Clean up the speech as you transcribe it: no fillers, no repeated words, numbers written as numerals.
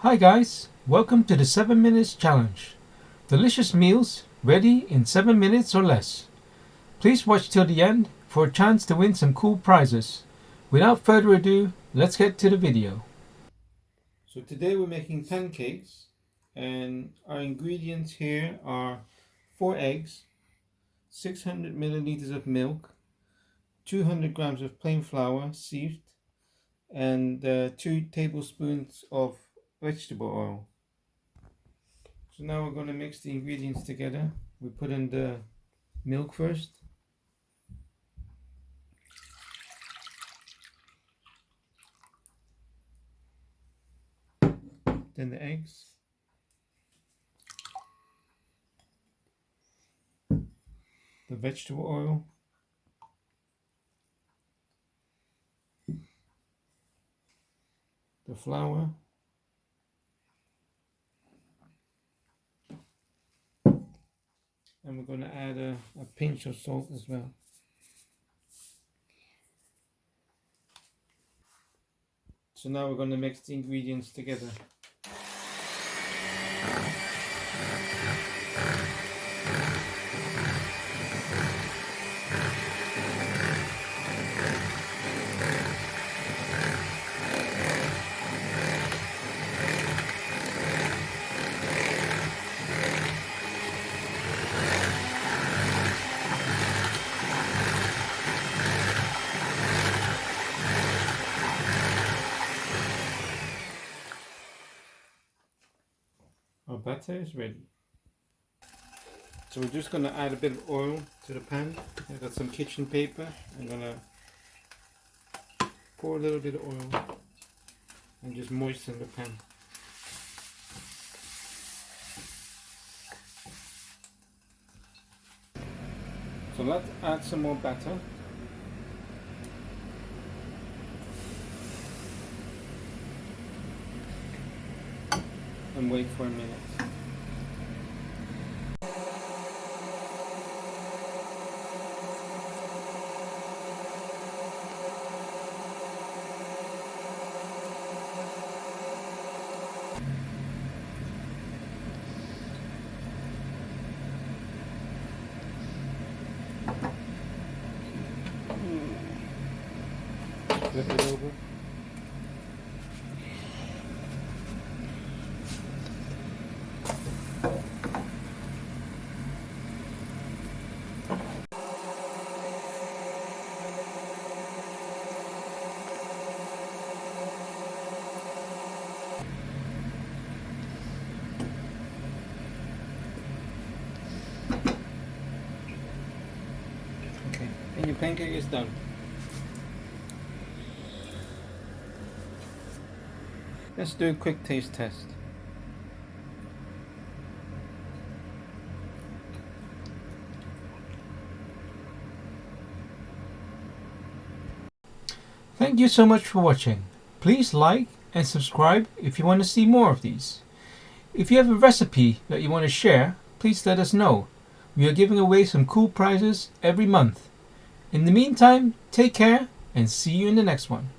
Hi guys, welcome to the 7 minutes challenge. Delicious meals ready in 7 minutes or less. Please watch till the end for a chance to win some cool prizes. Without further ado, let's get to the video. So today we're making pancakes and our ingredients here are 4 eggs, 600 milliliters of milk, 200 grams of plain flour sieved, and 2 tablespoons of vegetable oil. So now we're going to mix the ingredients together. We put in the milk first. Then the eggs. The vegetable oil. The flour. And we're going to add a pinch of salt as well. So now we're going to mix the ingredients together. Our batter is ready. So we're just going to add a bit of oil to the pan. I've got some kitchen paper. I'm going to pour a little bit of oil and just moisten the pan. So let's add some more batter. And wait for a minute. Flip it over. Okay, and your pancake is done. Let's do a quick taste test. Thank you so much for watching. Please like and subscribe if you want to see more of these. If you have a recipe that you want to share, please let us know. We are giving away some cool prizes every month. In the meantime, take care and see you in the next one.